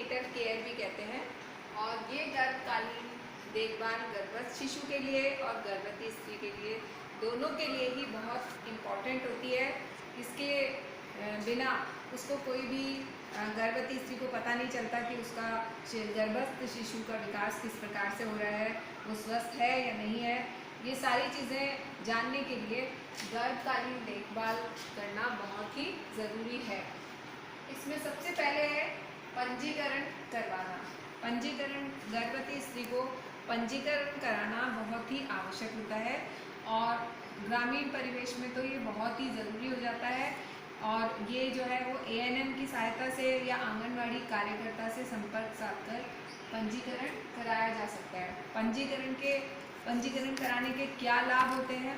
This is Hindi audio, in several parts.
नेटल केयर भी कहते हैं। और ये गर्भकालीन देखभाल गर्भस्थ शिशु के लिए और गर्भवती स्त्री के लिए दोनों के लिए ही बहुत इम्पॉर्टेंट होती है। इसके बिना उसको कोई भी गर्भवती स्त्री को पता नहीं चलता कि उसका गर्भस्थ शिशु का विकास किस प्रकार से हो रहा है, वो स्वस्थ है या नहीं है। ये सारी चीज़ें जानने के लिए गर्भकालीन देखभाल करना बहुत ही ज़रूरी है। इसमें सबसे पहले है पंजीकरण करवाना। पंजीकरण, गर्भवती स्त्री को पंजीकरण कराना बहुत ही आवश्यक होता है और ग्रामीण परिवेश में तो ये बहुत ही ज़रूरी हो जाता है। और ये जो है वो ANM की सहायता से या आंगनवाड़ी कार्यकर्ता से संपर्क साधकर पंजीकरण कराया जा सकता है। पंजीकरण कराने के क्या लाभ होते हैं?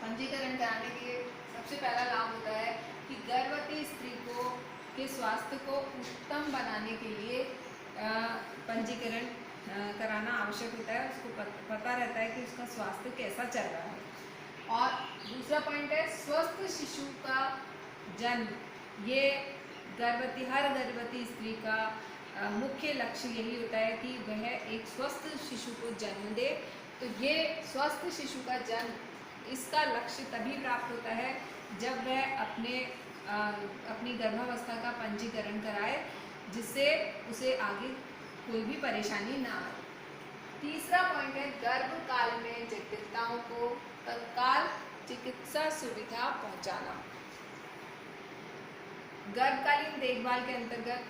पंजीकरण कराने के सबसे पहला लाभ होता है कि गर्भवती स्त्री को के स्वास्थ्य को उत्तम बनाने के लिए पंजीकरण कराना आवश्यक होता है। उसको पता रहता है कि उसका स्वास्थ्य कैसा चल रहा है। और दूसरा पॉइंट है स्वस्थ शिशु का जन्म। ये हर गर्भवती स्त्री का मुख्य लक्ष्य यही होता है कि वह एक स्वस्थ शिशु को जन्म दे। तो ये स्वस्थ शिशु का जन्म, इसका लक्ष्य तभी प्राप्त होता है जब वह अपनी गर्भावस्था का पंजीकरण कराए, जिससे उसे आगे कोई भी परेशानी ना आए। तीसरा पॉइंट है गर्भकाल में जटिलताओं को तत्काल चिकित्सा सुविधा पहुंचाना। गर्भकालीन देखभाल के अंतर्गत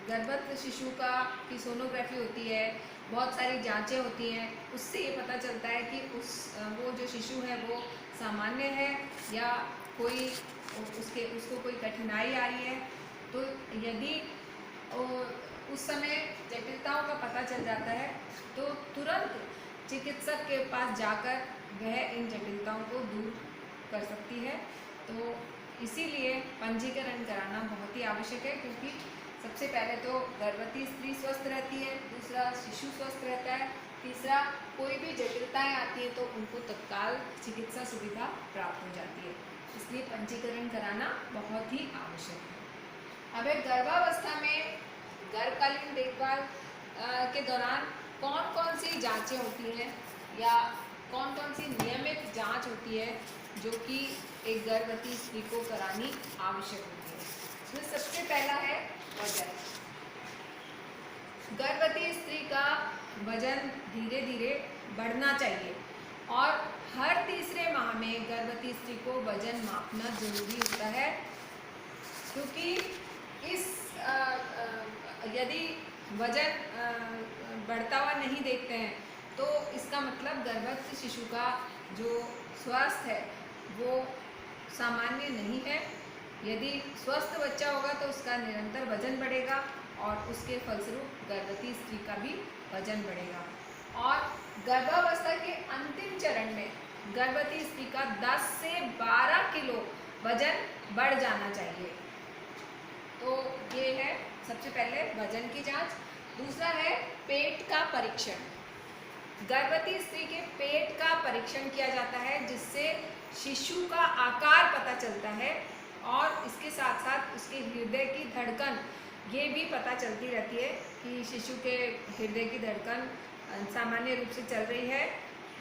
गर्भस्थ शिशु की सोनोग्राफी होती है, बहुत सारी जांचें होती हैं। उससे ये पता चलता है कि वो जो शिशु है वो सामान्य है या उसको कोई कठिनाई आ रही है। तो यदि उस समय जटिलताओं का पता चल जाता है तो तुरंत चिकित्सक के पास जाकर वह इन जटिलताओं को दूर कर सकती है। तो इसीलिए पंजीकरण कराना बहुत ही आवश्यक है, क्योंकि सबसे पहले तो गर्भवती स्त्री स्वस्थ रहती है, दूसरा शिशु स्वस्थ रहता है, तीसरा कोई भी जटिलताएं आती हैं तो उनको तत्काल चिकित्सा सुविधा प्राप्त हो जाती है। इसलिए पंजीकरण कराना बहुत ही आवश्यक है। अब गर्भावस्था में गर्भकालीन देखभाल के दौरान कौन कौन सी जांचें होती हैं या कौन कौन सी नियमित जांच होती है जो कि एक गर्भवती स्त्री को करानी आवश्यक होती है। इसमें सबसे पहला है वजन। गर्भवती स्त्री का वजन धीरे धीरे बढ़ना चाहिए और हर तीसरे माह में गर्भवती स्त्री को वजन मापना जरूरी होता है, क्योंकि यदि वजन बढ़ता हुआ नहीं देखते हैं तो इसका मतलब गर्भस्थ शिशु का जो स्वास्थ्य है वो सामान्य नहीं है। यदि स्वस्थ बच्चा होगा तो उसका निरंतर वजन बढ़ेगा और उसके फलस्वरूप गर्भवती स्त्री का भी वजन बढ़ेगा। और गर्भावस्था के अंतिम चरण में गर्भवती स्त्री का 10 से 12 किलो वजन बढ़ जाना चाहिए। तो ये है सबसे पहले वजन की जांच। दूसरा है पेट का परीक्षण। गर्भवती स्त्री के पेट का परीक्षण किया जाता है, जिससे शिशु का आकार पता चलता है और इसके साथ साथ उसके हृदय की धड़कन ये भी पता चलती रहती है कि शिशु के हृदय की धड़कन सामान्य रूप से चल रही है।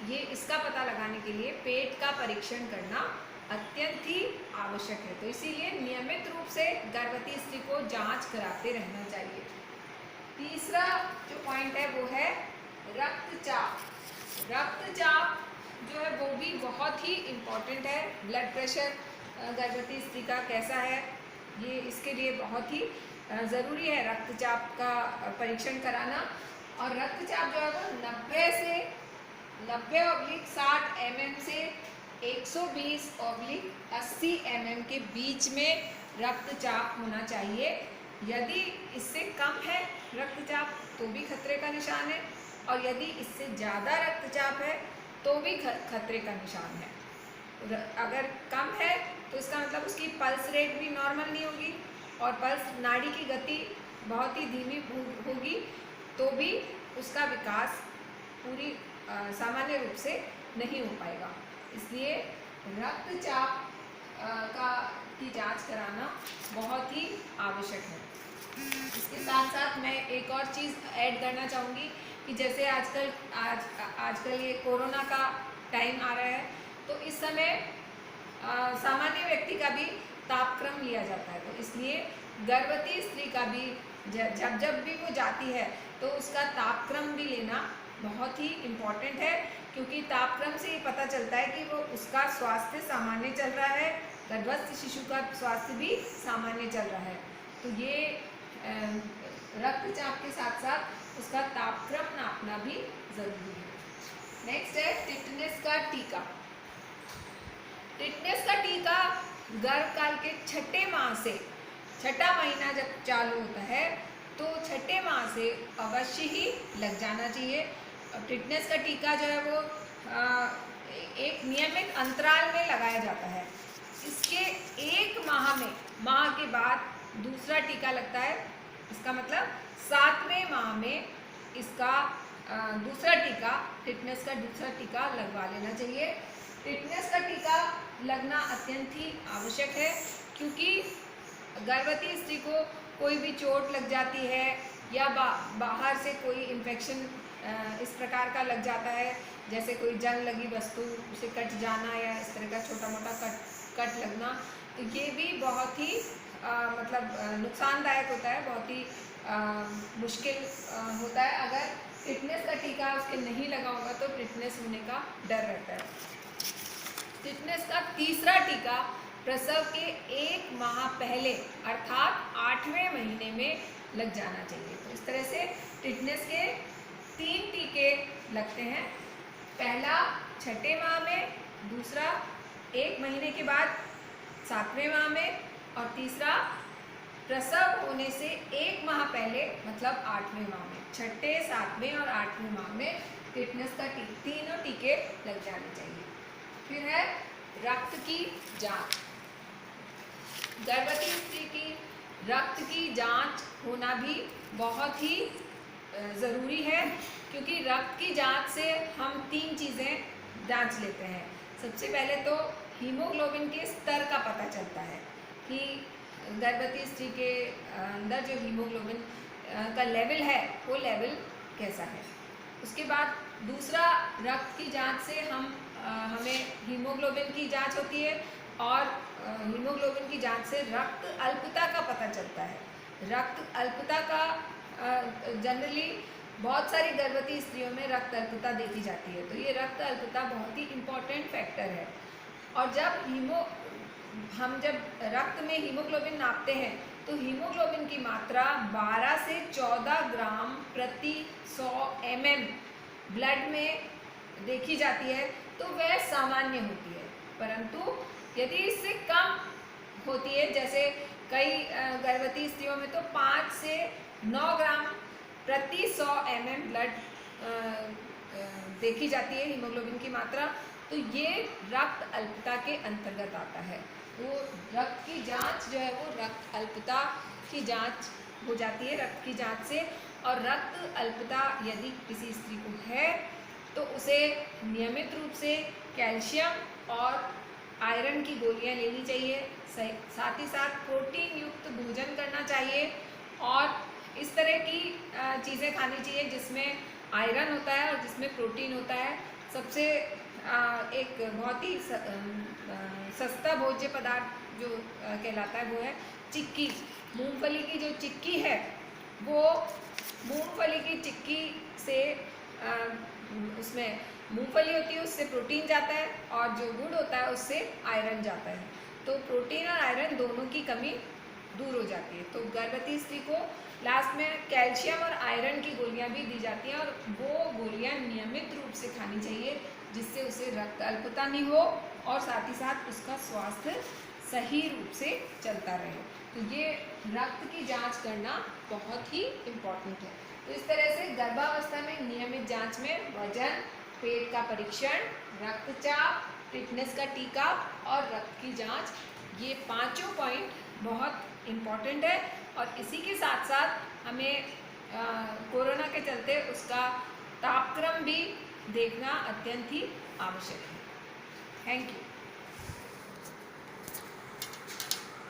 ये इसका पता लगाने के लिए पेट का परीक्षण करना अत्यंत ही आवश्यक है। तो इसीलिए नियमित रूप से गर्भवती स्त्री को जांच कराते रहना चाहिए। तीसरा जो पॉइंट है वो है रक्तचाप। रक्तचाप जो है वो भी बहुत ही इम्पॉर्टेंट है। ब्लड प्रेशर गर्भवती स्त्री का कैसा है, ये इसके लिए बहुत ही ज़रूरी है रक्तचाप का परीक्षण कराना। और रक्तचाप जो है वो 90/60 mm से 120/80 mm के बीच में रक्तचाप होना चाहिए। यदि इससे कम है रक्तचाप तो भी खतरे का निशान है, और यदि इससे ज़्यादा रक्तचाप है तो भी खतरे का निशान है। अगर कम है तो इसका मतलब उसकी पल्स रेट भी नॉर्मल नहीं होगी और पल्स नाड़ी की गति बहुत ही धीमी होगी, तो भी उसका विकास पूरी सामान्य रूप से नहीं हो पाएगा। इसलिए रक्तचाप की जांच कराना बहुत ही आवश्यक है। इसके साथ साथ मैं एक और चीज़ ऐड करना चाहूँगी कि जैसे आजकल ये कोरोना का टाइम आ रहा है, तो इस समय सामान्य व्यक्ति का भी तापक्रम लिया जाता है। तो इसलिए गर्भवती स्त्री का भी जब जब भी वो जाती है तो उसका तापक्रम भी लेना बहुत ही इम्पॉर्टेंट है, क्योंकि तापक्रम से ये पता चलता है कि वो उसका स्वास्थ्य सामान्य चल रहा है, गर्भस्थ शिशु का स्वास्थ्य भी सामान्य चल रहा है। तो ये रक्तचाप के साथ साथ उसका तापक्रम नापना भी जरूरी है। नेक्स्ट है टिटनेस का टीका। टिटनेस का टीका गर्भकाल के छठे माह से, छठा महीना जब चालू होता है तो छठे माह से अवश्य ही लग जाना चाहिए। टिटनेस का टीका जो है वो एक नियमित अंतराल में लगाया जाता है। इसके एक माह के बाद दूसरा टीका लगता है। इसका मतलब 7वें माह में इसका दूसरा टीका, टिटनेस का दूसरा टीका लगवा लेना चाहिए। टिटनेस का टीका लगना अत्यंत ही आवश्यक है, क्योंकि गर्भवती स्त्री को कोई भी चोट लग जाती है या बाहर से कोई इन्फेक्शन इस प्रकार का लग जाता है, जैसे कोई जंग लगी वस्तु उसे कट जाना या इस तरह का छोटा मोटा कट लगना, तो ये भी बहुत ही नुकसानदायक होता है, बहुत ही मुश्किल होता है। अगर टिटनेस का टीका उसके नहीं लगा होगा तो टिटनेस होने का डर रहता है। टिटनेस का तीसरा टीका प्रसव के 1 माह पहले अर्थात 8वें महीने में लग जाना चाहिए। तो इस तरह से टिटनेस के 3 टीके लगते हैं। पहला छठे माह में, दूसरा 1 महीने के बाद 7वें माह में, और तीसरा प्रसव होने से 1 माह पहले मतलब 8वें माह में। छठे, 7वें और 8वें माह में टिटनेस का तीनों टीके लग जाने चाहिए। फिर है रक्त की जांच। गर्भवती स्त्री की रक्त की जांच होना भी बहुत ही ज़रूरी है, क्योंकि रक्त की जांच से हम 3 चीज़ें जांच लेते हैं। सबसे पहले तो हीमोग्लोबिन के स्तर का पता चलता है कि गर्भवती स्त्री के अंदर जो हीमोग्लोबिन का लेवल है वो लेवल कैसा है। उसके बाद दूसरा, रक्त की जांच से हमें हीमोग्लोबिन की जांच होती है, और हीमोग्लोबिन की जांच से रक्त अल्पता का पता चलता है। रक्त अल्पता का जनरली बहुत सारी गर्भवती स्त्रियों में रक्त अल्पता देखी जाती है, तो ये रक्त अल्पता बहुत ही इम्पॉर्टेंट फैक्टर है। और हम जब रक्त में हीमोग्लोबिन नापते हैं तो हीमोग्लोबिन की मात्रा 12 से 14 ग्राम प्रति 100 mm ब्लड में देखी जाती है, तो वह सामान्य होती है। परंतु यदि इससे कम होती है, जैसे कई गर्भवती स्त्रियों में तो 5 से 9 ग्राम प्रति 100 mm ब्लड देखी जाती है हीमोग्लोबिन की मात्रा, तो ये रक्त अल्पता के अंतर्गत आता है। वो रक्त की जांच जो है वो रक्त अल्पता की जांच हो जाती है रक्त की जांच से। और रक्त अल्पता यदि किसी स्त्री को है तो उसे नियमित रूप से कैल्शियम और आयरन की गोलियां लेनी चाहिए, साथ ही साथ प्रोटीन युक्त भोजन करना चाहिए, और इस तरह की चीज़ें खानी चाहिए जिसमें आयरन होता है और जिसमें प्रोटीन होता है। सबसे एक बहुत ही सस्ता भोज्य पदार्थ जो कहलाता है वो है चिक्की। मूंगफली की जो चिक्की है वो मूंगफली की चिक्की से उसमें मूंगफली होती है उससे प्रोटीन जाता है, और जो गुड़ होता है उससे आयरन जाता है, तो प्रोटीन और आयरन दोनों की कमी दूर हो जाती है। तो गर्भवती स्त्री को लास्ट में कैल्शियम और आयरन की गोलियां भी दी जाती हैं, और वो गोलियां नियमित रूप से खानी चाहिए, जिससे उसे रक्त अल्पता नहीं हो और साथ ही साथ उसका स्वास्थ्य सही रूप से चलता रहे। तो ये रक्त की जांच करना बहुत ही इम्पोर्टेंट है। तो इस तरह से गर्भावस्था में नियमित जांच में वजन, पेट का परीक्षण, रक्तचाप, टिटनेस का टीका और रक्त की जांच, ये 5 पॉइंट बहुत इम्पॉर्टेंट है। और इसी के साथ साथ हमें कोरोना के चलते उसका तापक्रम भी देखना अत्यंत ही आवश्यक है। Thank you.